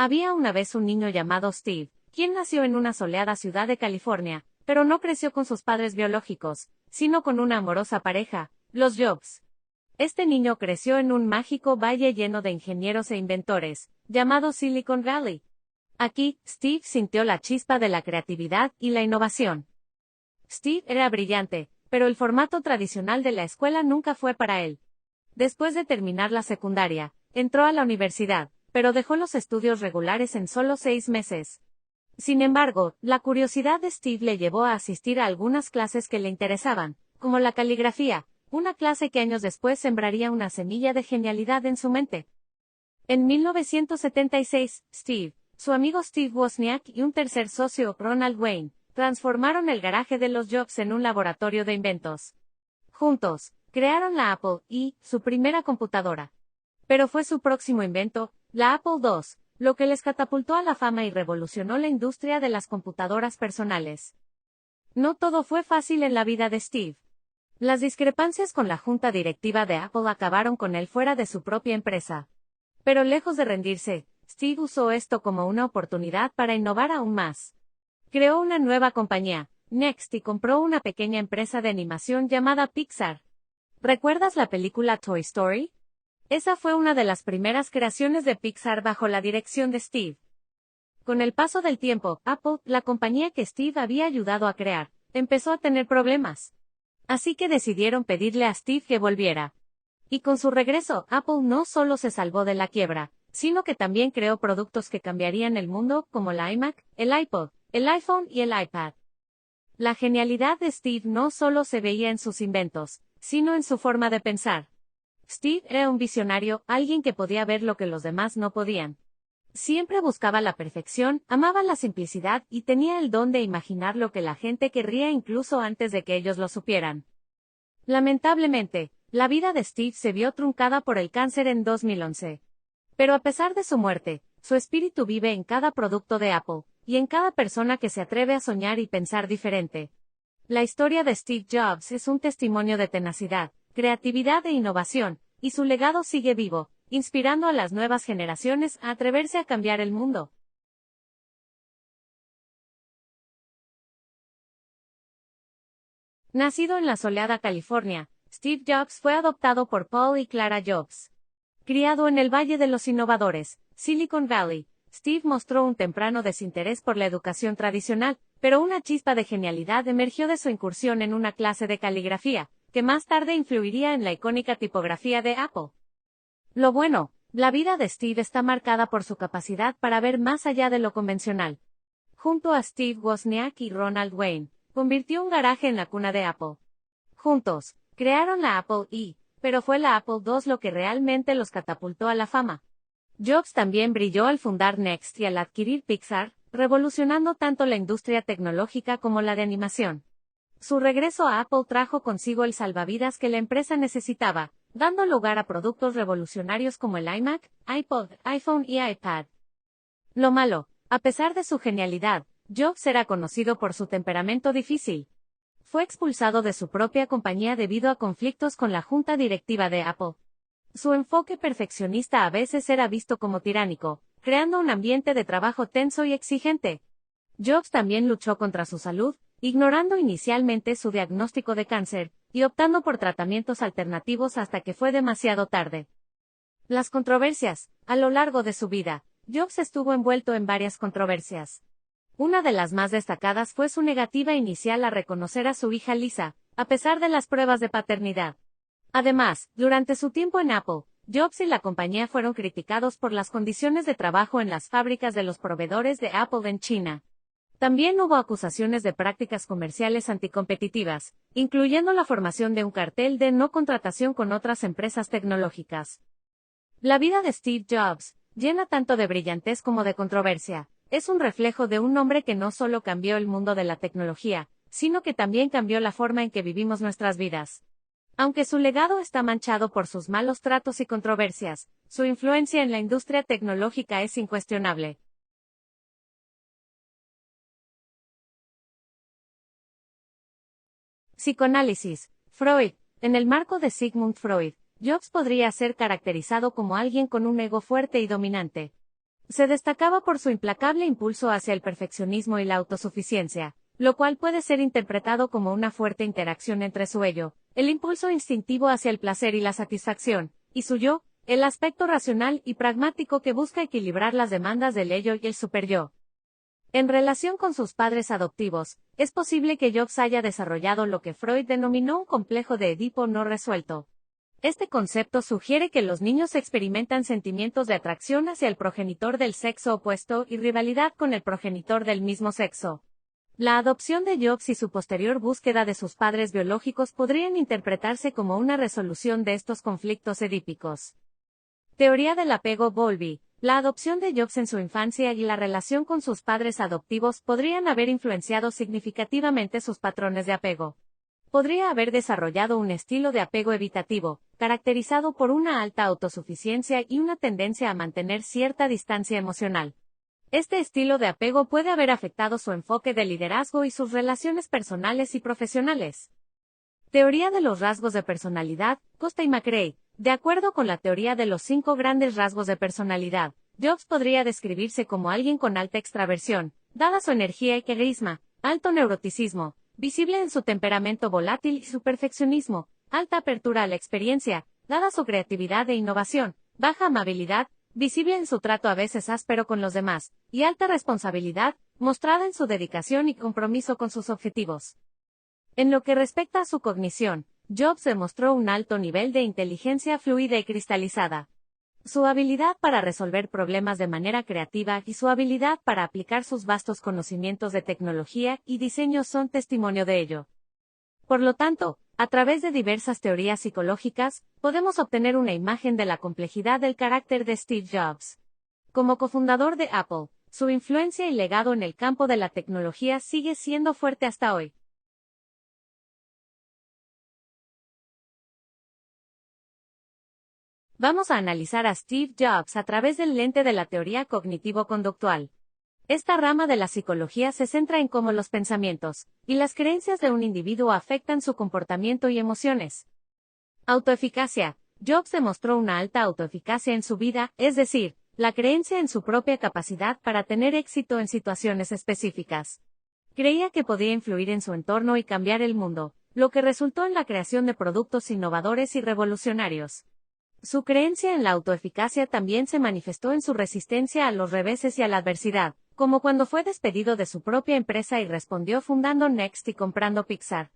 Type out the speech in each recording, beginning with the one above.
Había una vez un niño llamado Steve, quien nació en una soleada ciudad de California, pero no creció con sus padres biológicos, sino con una amorosa pareja, los Jobs. Este niño creció en un mágico valle lleno de ingenieros e inventores, llamado Silicon Valley. Aquí, Steve sintió la chispa de la creatividad y la innovación. Steve era brillante, pero el formato tradicional de la escuela nunca fue para él. Después de terminar la secundaria, entró a la universidad, pero dejó los estudios regulares en solo 6 meses. Sin embargo, la curiosidad de Steve le llevó a asistir a algunas clases que le interesaban, como la caligrafía, una clase que años después sembraría una semilla de genialidad en su mente. En 1976, Steve, su amigo Steve Wozniak y un tercer socio, Ronald Wayne, transformaron el garaje de los Jobs en un laboratorio de inventos. Juntos, crearon la Apple I, su primera computadora. Pero fue su próximo invento, la Apple II, lo que les catapultó a la fama y revolucionó la industria de las computadoras personales. No todo fue fácil en la vida de Steve. Las discrepancias con la junta directiva de Apple acabaron con él fuera de su propia empresa. Pero lejos de rendirse, Steve usó esto como una oportunidad para innovar aún más. Creó una nueva compañía, Next, y compró una pequeña empresa de animación llamada Pixar. ¿Recuerdas la película Toy Story? Esa fue una de las primeras creaciones de Pixar bajo la dirección de Steve. Con el paso del tiempo, Apple, la compañía que Steve había ayudado a crear, empezó a tener problemas. Así que decidieron pedirle a Steve que volviera. Y con su regreso, Apple no solo se salvó de la quiebra, sino que también creó productos que cambiarían el mundo, como la iMac, el iPod, el iPhone y el iPad. La genialidad de Steve no solo se veía en sus inventos, sino en su forma de pensar. Steve era un visionario, alguien que podía ver lo que los demás no podían. Siempre buscaba la perfección, amaba la simplicidad y tenía el don de imaginar lo que la gente querría incluso antes de que ellos lo supieran. Lamentablemente, la vida de Steve se vio truncada por el cáncer en 2011. Pero a pesar de su muerte, su espíritu vive en cada producto de Apple, y en cada persona que se atreve a soñar y pensar diferente. La historia de Steve Jobs es un testimonio de tenacidad, creatividad e innovación, y su legado sigue vivo, inspirando a las nuevas generaciones a atreverse a cambiar el mundo. Nacido en la soleada California, Steve Jobs fue adoptado por Paul y Clara Jobs. Criado en el Valle de los Innovadores, Silicon Valley, Steve mostró un temprano desinterés por la educación tradicional, pero una chispa de genialidad emergió de su incursión en una clase de caligrafía, que más tarde influiría en la icónica tipografía de Apple. Lo bueno, la vida de Steve está marcada por su capacidad para ver más allá de lo convencional. Junto a Steve Wozniak y Ronald Wayne, convirtió un garaje en la cuna de Apple. Juntos, crearon la Apple I, pero fue la Apple II lo que realmente los catapultó a la fama. Jobs también brilló al fundar Next y al adquirir Pixar, revolucionando tanto la industria tecnológica como la de animación. Su regreso a Apple trajo consigo el salvavidas que la empresa necesitaba, dando lugar a productos revolucionarios como el iMac, iPod, iPhone y iPad. Lo malo, a pesar de su genialidad, Jobs era conocido por su temperamento difícil. Fue expulsado de su propia compañía debido a conflictos con la junta directiva de Apple. Su enfoque perfeccionista a veces era visto como tiránico, creando un ambiente de trabajo tenso y exigente. Jobs también luchó contra su salud, ignorando inicialmente su diagnóstico de cáncer, y optando por tratamientos alternativos hasta que fue demasiado tarde. Las controversias. A lo largo de su vida, Jobs estuvo envuelto en varias controversias. Una de las más destacadas fue su negativa inicial a reconocer a su hija Lisa, a pesar de las pruebas de paternidad. Además, durante su tiempo en Apple, Jobs y la compañía fueron criticados por las condiciones de trabajo en las fábricas de los proveedores de Apple en China. También hubo acusaciones de prácticas comerciales anticompetitivas, incluyendo la formación de un cartel de no contratación con otras empresas tecnológicas. La vida de Steve Jobs, llena tanto de brillantez como de controversia, es un reflejo de un hombre que no solo cambió el mundo de la tecnología, sino que también cambió la forma en que vivimos nuestras vidas. Aunque su legado está manchado por sus malos tratos y controversias, su influencia en la industria tecnológica es incuestionable. Psicoanálisis. Freud. En el marco de Sigmund Freud, Jobs podría ser caracterizado como alguien con un ego fuerte y dominante. Se destacaba por su implacable impulso hacia el perfeccionismo y la autosuficiencia, lo cual puede ser interpretado como una fuerte interacción entre su ello, el impulso instintivo hacia el placer y la satisfacción, y su yo, el aspecto racional y pragmático que busca equilibrar las demandas del ello y el superyo. En relación con sus padres adoptivos, es posible que Jobs haya desarrollado lo que Freud denominó un complejo de Edipo no resuelto. Este concepto sugiere que los niños experimentan sentimientos de atracción hacia el progenitor del sexo opuesto y rivalidad con el progenitor del mismo sexo. La adopción de Jobs y su posterior búsqueda de sus padres biológicos podrían interpretarse como una resolución de estos conflictos edípicos. Teoría del apego Bowlby. La adopción de Jobs en su infancia y la relación con sus padres adoptivos podrían haber influenciado significativamente sus patrones de apego. Podría haber desarrollado un estilo de apego evitativo, caracterizado por una alta autosuficiencia y una tendencia a mantener cierta distancia emocional. Este estilo de apego puede haber afectado su enfoque de liderazgo y sus relaciones personales y profesionales. Teoría de los rasgos de personalidad, Costa y McRae. De acuerdo con la teoría de los 5 grandes rasgos de personalidad, Jobs podría describirse como alguien con alta extraversión, dada su energía y carisma, alto neuroticismo, visible en su temperamento volátil y su perfeccionismo, alta apertura a la experiencia, dada su creatividad e innovación, baja amabilidad, visible en su trato a veces áspero con los demás, y alta responsabilidad, mostrada en su dedicación y compromiso con sus objetivos. En lo que respecta a su cognición, Jobs demostró un alto nivel de inteligencia fluida y cristalizada. Su habilidad para resolver problemas de manera creativa y su habilidad para aplicar sus vastos conocimientos de tecnología y diseño son testimonio de ello. Por lo tanto, a través de diversas teorías psicológicas, podemos obtener una imagen de la complejidad del carácter de Steve Jobs. Como cofundador de Apple, su influencia y legado en el campo de la tecnología sigue siendo fuerte hasta hoy. Vamos a analizar a Steve Jobs a través del lente de la teoría cognitivo-conductual. Esta rama de la psicología se centra en cómo los pensamientos y las creencias de un individuo afectan su comportamiento y emociones. Autoeficacia. Jobs demostró una alta autoeficacia en su vida, es decir, la creencia en su propia capacidad para tener éxito en situaciones específicas. Creía que podía influir en su entorno y cambiar el mundo, lo que resultó en la creación de productos innovadores y revolucionarios. Su creencia en la autoeficacia también se manifestó en su resistencia a los reveses y a la adversidad, como cuando fue despedido de su propia empresa y respondió fundando Next y comprando Pixar.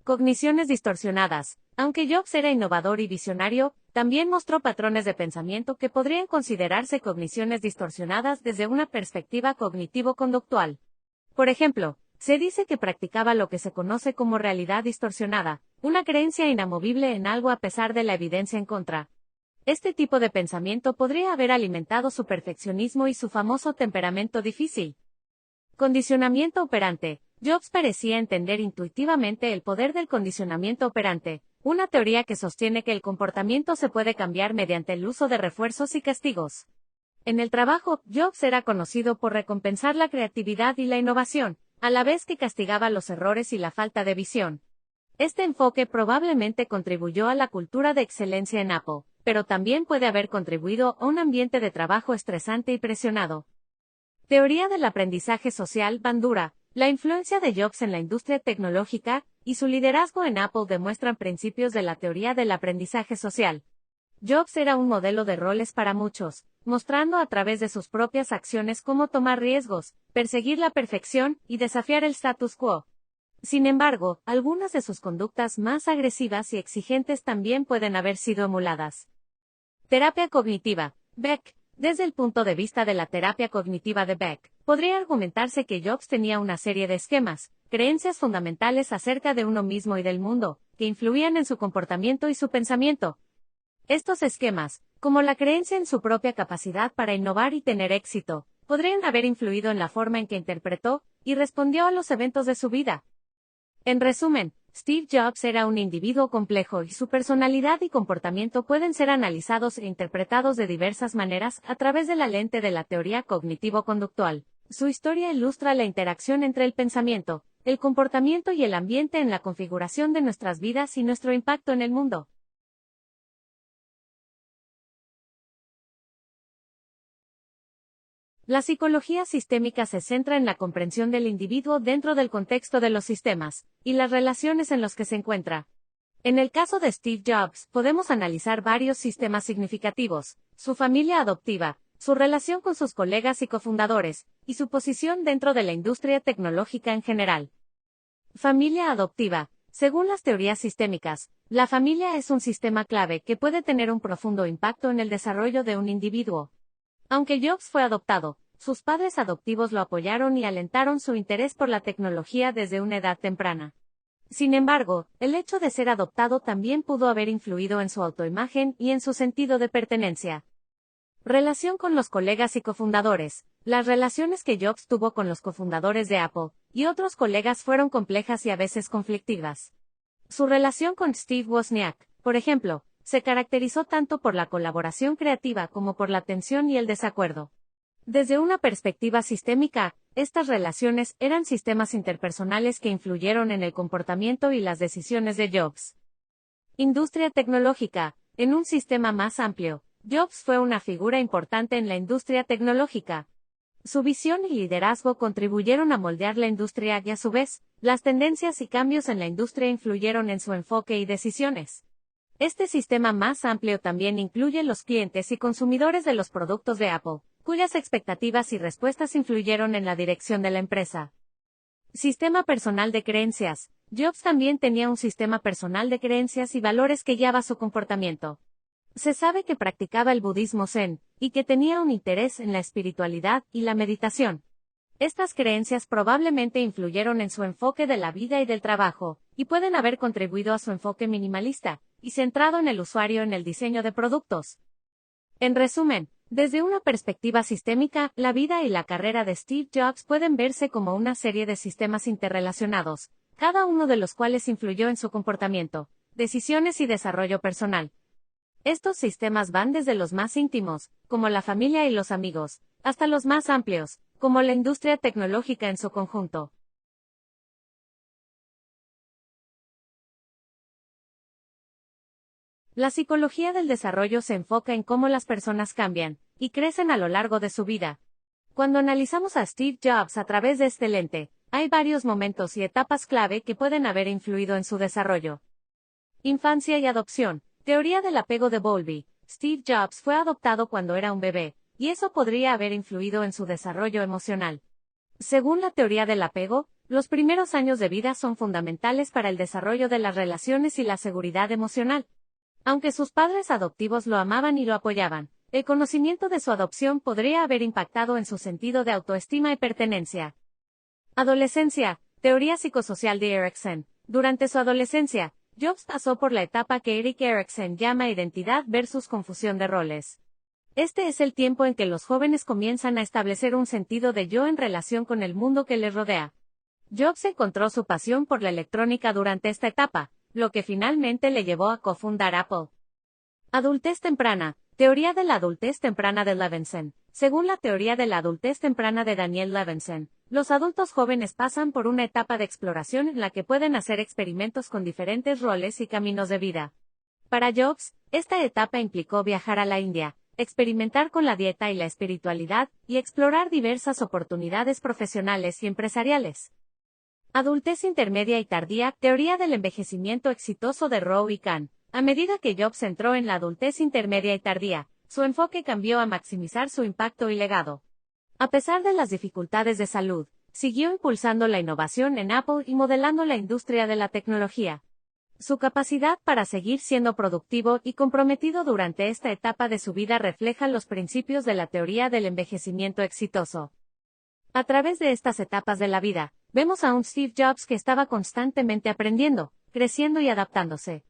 Cogniciones distorsionadas. Aunque Jobs era innovador y visionario, también mostró patrones de pensamiento que podrían considerarse cogniciones distorsionadas desde una perspectiva cognitivo-conductual. Por ejemplo, se dice que practicaba lo que se conoce como realidad distorsionada, una creencia inamovible en algo a pesar de la evidencia en contra. Este tipo de pensamiento podría haber alimentado su perfeccionismo y su famoso temperamento difícil. Condicionamiento operante. Jobs parecía entender intuitivamente el poder del condicionamiento operante, una teoría que sostiene que el comportamiento se puede cambiar mediante el uso de refuerzos y castigos. En el trabajo, Jobs era conocido por recompensar la creatividad y la innovación, a la vez que castigaba los errores y la falta de visión. Este enfoque probablemente contribuyó a la cultura de excelencia en Apple, pero también puede haber contribuido a un ambiente de trabajo estresante y presionado. Teoría del aprendizaje social Bandura. La influencia de Jobs en la industria tecnológica y su liderazgo en Apple demuestran principios de la teoría del aprendizaje social. Jobs era un modelo de roles para muchos, mostrando a través de sus propias acciones cómo tomar riesgos, perseguir la perfección y desafiar el status quo. Sin embargo, algunas de sus conductas más agresivas y exigentes también pueden haber sido emuladas. Terapia cognitiva. Beck. Desde el punto de vista de la terapia cognitiva de Beck, podría argumentarse que Jobs tenía una serie de esquemas, creencias fundamentales acerca de uno mismo y del mundo, que influían en su comportamiento y su pensamiento. Estos esquemas, como la creencia en su propia capacidad para innovar y tener éxito, podrían haber influido en la forma en que interpretó y respondió a los eventos de su vida. En resumen, Steve Jobs era un individuo complejo y su personalidad y comportamiento pueden ser analizados e interpretados de diversas maneras a través de la lente de la teoría cognitivo-conductual. Su historia ilustra la interacción entre el pensamiento, el comportamiento y el ambiente en la configuración de nuestras vidas y nuestro impacto en el mundo. La psicología sistémica se centra en la comprensión del individuo dentro del contexto de los sistemas, y las relaciones en los que se encuentra. En el caso de Steve Jobs, podemos analizar varios sistemas significativos: su familia adoptiva, su relación con sus colegas y cofundadores, y su posición dentro de la industria tecnológica en general. Familia adoptiva. Según las teorías sistémicas, la familia es un sistema clave que puede tener un profundo impacto en el desarrollo de un individuo. Aunque Jobs fue adoptado, sus padres adoptivos lo apoyaron y alentaron su interés por la tecnología desde una edad temprana. Sin embargo, el hecho de ser adoptado también pudo haber influido en su autoimagen y en su sentido de pertenencia. Relación con los colegas y cofundadores. Las relaciones que Jobs tuvo con los cofundadores de Apple y otros colegas fueron complejas y a veces conflictivas. Su relación con Steve Wozniak, por ejemplo, se caracterizó tanto por la colaboración creativa como por la tensión y el desacuerdo. Desde una perspectiva sistémica, estas relaciones eran sistemas interpersonales que influyeron en el comportamiento y las decisiones de Jobs. Industria tecnológica. En un sistema más amplio, Jobs fue una figura importante en la industria tecnológica. Su visión y liderazgo contribuyeron a moldear la industria y a su vez, las tendencias y cambios en la industria influyeron en su enfoque y decisiones. Este sistema más amplio también incluye los clientes y consumidores de los productos de Apple, cuyas expectativas y respuestas influyeron en la dirección de la empresa. Sistema personal de creencias. Jobs también tenía un sistema personal de creencias y valores que guiaba su comportamiento. Se sabe que practicaba el budismo zen, y que tenía un interés en la espiritualidad y la meditación. Estas creencias probablemente influyeron en su enfoque de la vida y del trabajo, y pueden haber contribuido a su enfoque minimalista y centrado en el usuario en el diseño de productos. En resumen, desde una perspectiva sistémica, la vida y la carrera de Steve Jobs pueden verse como una serie de sistemas interrelacionados, cada uno de los cuales influyó en su comportamiento, decisiones y desarrollo personal. Estos sistemas van desde los más íntimos, como la familia y los amigos, hasta los más amplios, como la industria tecnológica en su conjunto. La psicología del desarrollo se enfoca en cómo las personas cambian y crecen a lo largo de su vida. Cuando analizamos a Steve Jobs a través de este lente, hay varios momentos y etapas clave que pueden haber influido en su desarrollo. Infancia y adopción. Teoría del apego de Bowlby. Steve Jobs fue adoptado cuando era un bebé, y eso podría haber influido en su desarrollo emocional. Según la teoría del apego, los primeros años de vida son fundamentales para el desarrollo de las relaciones y la seguridad emocional. Aunque sus padres adoptivos lo amaban y lo apoyaban, el conocimiento de su adopción podría haber impactado en su sentido de autoestima y pertenencia. Adolescencia. Teoría psicosocial de Erikson. Durante su adolescencia, Jobs pasó por la etapa que Erik Erikson llama identidad versus confusión de roles. Este es el tiempo en que los jóvenes comienzan a establecer un sentido de yo en relación con el mundo que les rodea. Jobs encontró su pasión por la electrónica durante esta etapa, lo que finalmente le llevó a cofundar Apple. Adultez temprana. Teoría de la adultez temprana de Levinson. Según la teoría de la adultez temprana de Daniel Levinson, los adultos jóvenes pasan por una etapa de exploración en la que pueden hacer experimentos con diferentes roles y caminos de vida. Para Jobs, esta etapa implicó viajar a la India, experimentar con la dieta y la espiritualidad, y explorar diversas oportunidades profesionales y empresariales. Adultez intermedia y tardía. Teoría del envejecimiento exitoso de Rowe y Kahn. A medida que Jobs entró en la adultez intermedia y tardía, su enfoque cambió a maximizar su impacto y legado. A pesar de las dificultades de salud, siguió impulsando la innovación en Apple y modelando la industria de la tecnología. Su capacidad para seguir siendo productivo y comprometido durante esta etapa de su vida refleja los principios de la teoría del envejecimiento exitoso. A través de estas etapas de la vida, vemos a un Steve Jobs que estaba constantemente aprendiendo, creciendo y adaptándose.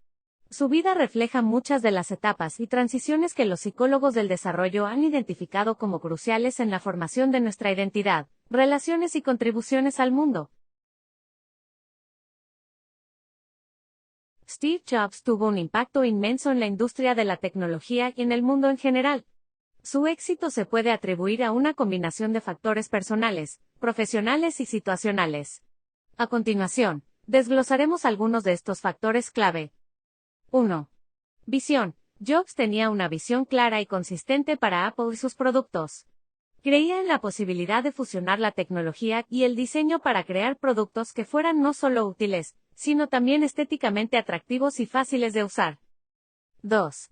Su vida refleja muchas de las etapas y transiciones que los psicólogos del desarrollo han identificado como cruciales en la formación de nuestra identidad, relaciones y contribuciones al mundo. Steve Jobs tuvo un impacto inmenso en la industria de la tecnología y en el mundo en general. Su éxito se puede atribuir a una combinación de factores personales, profesionales y situacionales. A continuación, desglosaremos algunos de estos factores clave. 1. Visión. Jobs tenía una visión clara y consistente para Apple y sus productos. Creía en la posibilidad de fusionar la tecnología y el diseño para crear productos que fueran no solo útiles, sino también estéticamente atractivos y fáciles de usar. 2.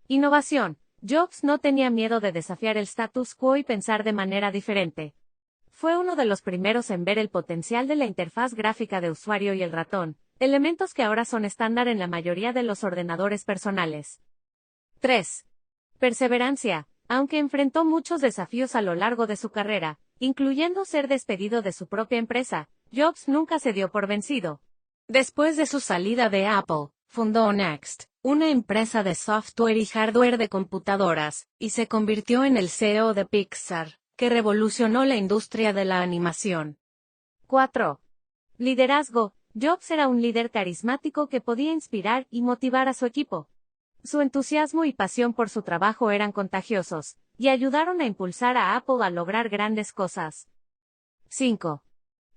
Innovación. Jobs no tenía miedo de desafiar el status quo y pensar de manera diferente. Fue uno de los primeros en ver el potencial de la interfaz gráfica de usuario y el ratón, elementos que ahora son estándar en la mayoría de los ordenadores personales. 3. Perseverancia. Aunque enfrentó muchos desafíos a lo largo de su carrera, incluyendo ser despedido de su propia empresa, Jobs nunca se dio por vencido. Después de su salida de Apple, fundó Next, una empresa de software y hardware de computadoras, y se convirtió en el CEO de Pixar, que revolucionó la industria de la animación. 4. Liderazgo. Jobs era un líder carismático que podía inspirar y motivar a su equipo. Su entusiasmo y pasión por su trabajo eran contagiosos, y ayudaron a impulsar a Apple a lograr grandes cosas. 5.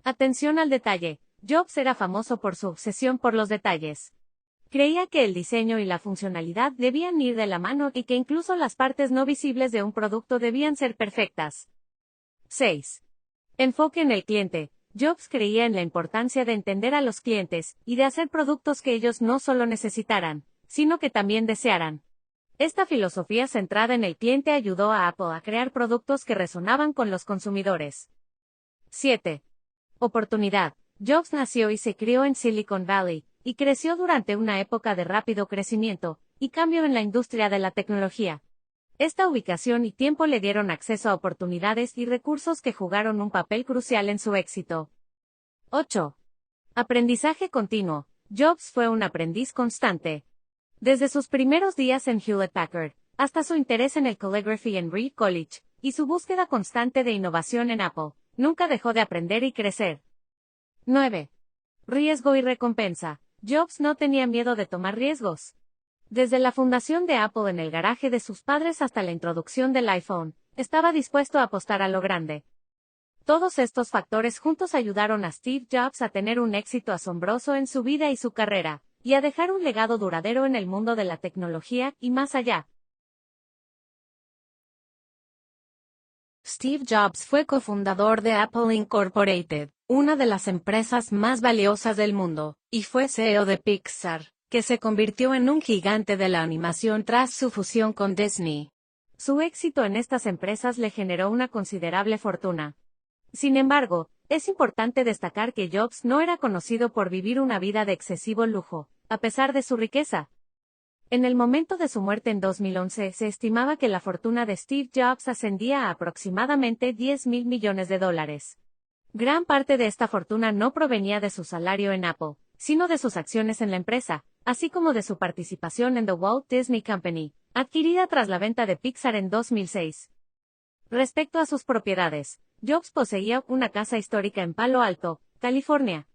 Atención al detalle. Jobs era famoso por su obsesión por los detalles. Creía que el diseño y la funcionalidad debían ir de la mano y que incluso las partes no visibles de un producto debían ser perfectas. 6. Enfoque en el cliente. Jobs creía en la importancia de entender a los clientes y de hacer productos que ellos no solo necesitaran, sino que también desearan. Esta filosofía centrada en el cliente ayudó a Apple a crear productos que resonaban con los consumidores. 7. Oportunidad. Jobs nació y se crió en Silicon Valley, y creció durante una época de rápido crecimiento y cambio en la industria de la tecnología. Esta ubicación y tiempo le dieron acceso a oportunidades y recursos que jugaron un papel crucial en su éxito. 8. Aprendizaje continuo. Jobs fue un aprendiz constante. Desde sus primeros días en Hewlett Packard, hasta su interés en el calligraphy en Reed College, y su búsqueda constante de innovación en Apple, nunca dejó de aprender y crecer. 9. Riesgo y recompensa. Jobs no tenía miedo de tomar riesgos. Desde la fundación de Apple en el garaje de sus padres hasta la introducción del iPhone, estaba dispuesto a apostar a lo grande. Todos estos factores juntos ayudaron a Steve Jobs a tener un éxito asombroso en su vida y su carrera, y a dejar un legado duradero en el mundo de la tecnología y más allá. Steve Jobs fue cofundador de Apple Incorporated, una de las empresas más valiosas del mundo, y fue CEO de Pixar, que se convirtió en un gigante de la animación tras su fusión con Disney. Su éxito en estas empresas le generó una considerable fortuna. Sin embargo, es importante destacar que Jobs no era conocido por vivir una vida de excesivo lujo, a pesar de su riqueza. En el momento de su muerte en 2011 se estimaba que la fortuna de Steve Jobs ascendía a aproximadamente $10,000 millones. Gran parte de esta fortuna no provenía de su salario en Apple, sino de sus acciones en la empresa, así como de su participación en The Walt Disney Company, adquirida tras la venta de Pixar en 2006. Respecto a sus propiedades, Jobs poseía una casa histórica en Palo Alto, California.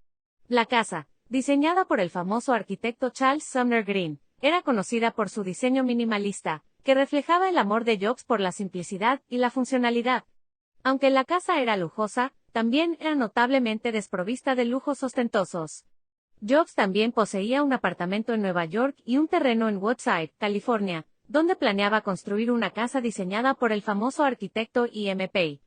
La casa, diseñada por el famoso arquitecto Charles Sumner Green, era conocida por su diseño minimalista, que reflejaba el amor de Jobs por la simplicidad y la funcionalidad. Aunque la casa era lujosa, también era notablemente desprovista de lujos ostentosos. Jobs también poseía un apartamento en Nueva York y un terreno en Woodside, California, donde planeaba construir una casa diseñada por el famoso arquitecto E.M. Pei.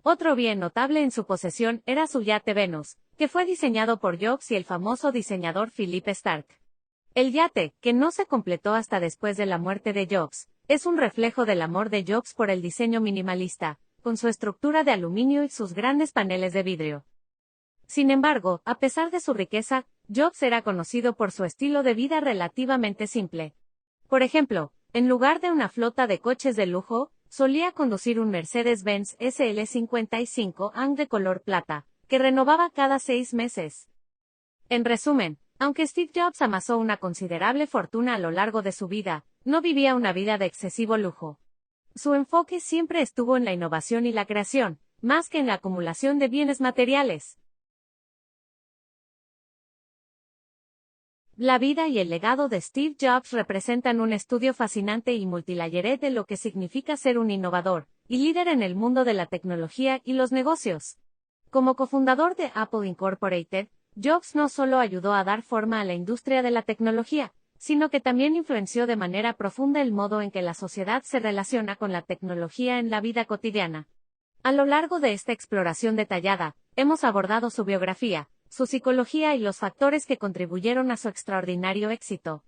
Otro bien notable en su posesión era su yate Venus, que fue diseñado por Jobs y el famoso diseñador Philip Stark. El yate, que no se completó hasta después de la muerte de Jobs, es un reflejo del amor de Jobs por el diseño minimalista, con su estructura de aluminio y sus grandes paneles de vidrio. Sin embargo, a pesar de su riqueza, Jobs era conocido por su estilo de vida relativamente simple. Por ejemplo, en lugar de una flota de coches de lujo, solía conducir un Mercedes-Benz SL55 AM de color plata, que renovaba cada 6 meses. En resumen, aunque Steve Jobs amasó una considerable fortuna a lo largo de su vida, no vivía una vida de excesivo lujo. Su enfoque siempre estuvo en la innovación y la creación, más que en la acumulación de bienes materiales. La vida y el legado de Steve Jobs representan un estudio fascinante y multilayered de lo que significa ser un innovador y líder en el mundo de la tecnología y los negocios. Como cofundador de Apple Incorporated, Jobs no solo ayudó a dar forma a la industria de la tecnología, sino que también influenció de manera profunda el modo en que la sociedad se relaciona con la tecnología en la vida cotidiana. A lo largo de esta exploración detallada, hemos abordado su biografía, su psicología y los factores que contribuyeron a su extraordinario éxito.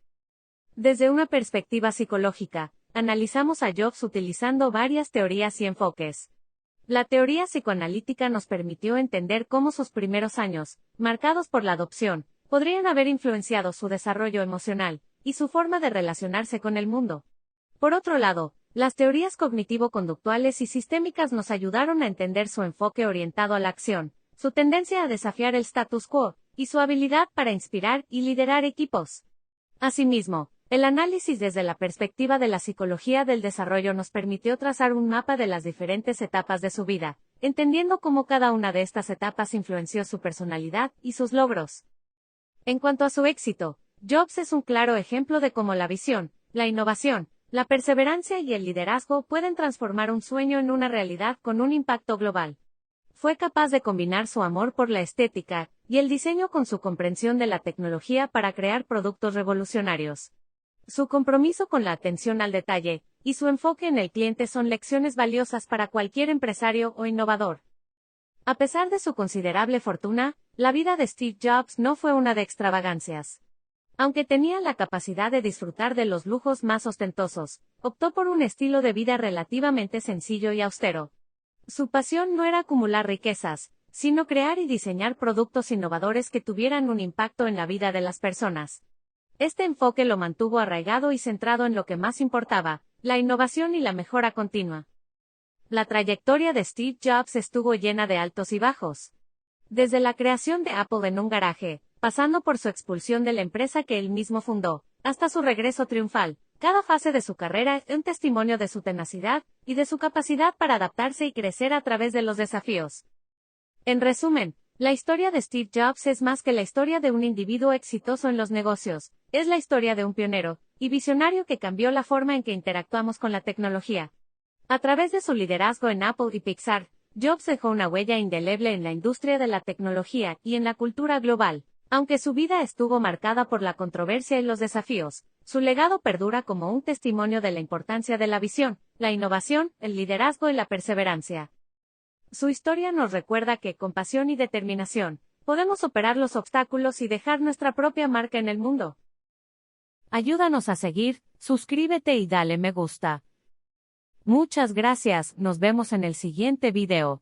Desde una perspectiva psicológica, analizamos a Jobs utilizando varias teorías y enfoques. La teoría psicoanalítica nos permitió entender cómo sus primeros años, marcados por la adopción, podrían haber influenciado su desarrollo emocional y su forma de relacionarse con el mundo. Por otro lado, las teorías cognitivo-conductuales y sistémicas nos ayudaron a entender su enfoque orientado a la acción, su tendencia a desafiar el status quo, y su habilidad para inspirar y liderar equipos. Asimismo, el análisis desde la perspectiva de la psicología del desarrollo nos permitió trazar un mapa de las diferentes etapas de su vida, entendiendo cómo cada una de estas etapas influenció su personalidad y sus logros. En cuanto a su éxito, Jobs es un claro ejemplo de cómo la visión, la innovación, la perseverancia y el liderazgo pueden transformar un sueño en una realidad con un impacto global. Fue capaz de combinar su amor por la estética y el diseño con su comprensión de la tecnología para crear productos revolucionarios. Su compromiso con la atención al detalle y su enfoque en el cliente son lecciones valiosas para cualquier empresario o innovador. A pesar de su considerable fortuna, la vida de Steve Jobs no fue una de extravagancias. Aunque tenía la capacidad de disfrutar de los lujos más ostentosos, optó por un estilo de vida relativamente sencillo y austero. Su pasión no era acumular riquezas, sino crear y diseñar productos innovadores que tuvieran un impacto en la vida de las personas. Este enfoque lo mantuvo arraigado y centrado en lo que más importaba, la innovación y la mejora continua. La trayectoria de Steve Jobs estuvo llena de altos y bajos. Desde la creación de Apple en un garaje, pasando por su expulsión de la empresa que él mismo fundó, hasta su regreso triunfal, cada fase de su carrera es un testimonio de su tenacidad y de su capacidad para adaptarse y crecer a través de los desafíos. En resumen, la historia de Steve Jobs es más que la historia de un individuo exitoso en los negocios, es la historia de un pionero y visionario que cambió la forma en que interactuamos con la tecnología. A través de su liderazgo en Apple y Pixar, Jobs dejó una huella indeleble en la industria de la tecnología y en la cultura global. Aunque su vida estuvo marcada por la controversia y los desafíos, su legado perdura como un testimonio de la importancia de la visión, la innovación, el liderazgo y la perseverancia. Su historia nos recuerda que, con pasión y determinación, podemos superar los obstáculos y dejar nuestra propia marca en el mundo. Ayúdanos a seguir, suscríbete y dale me gusta. Muchas gracias, nos vemos en el siguiente video.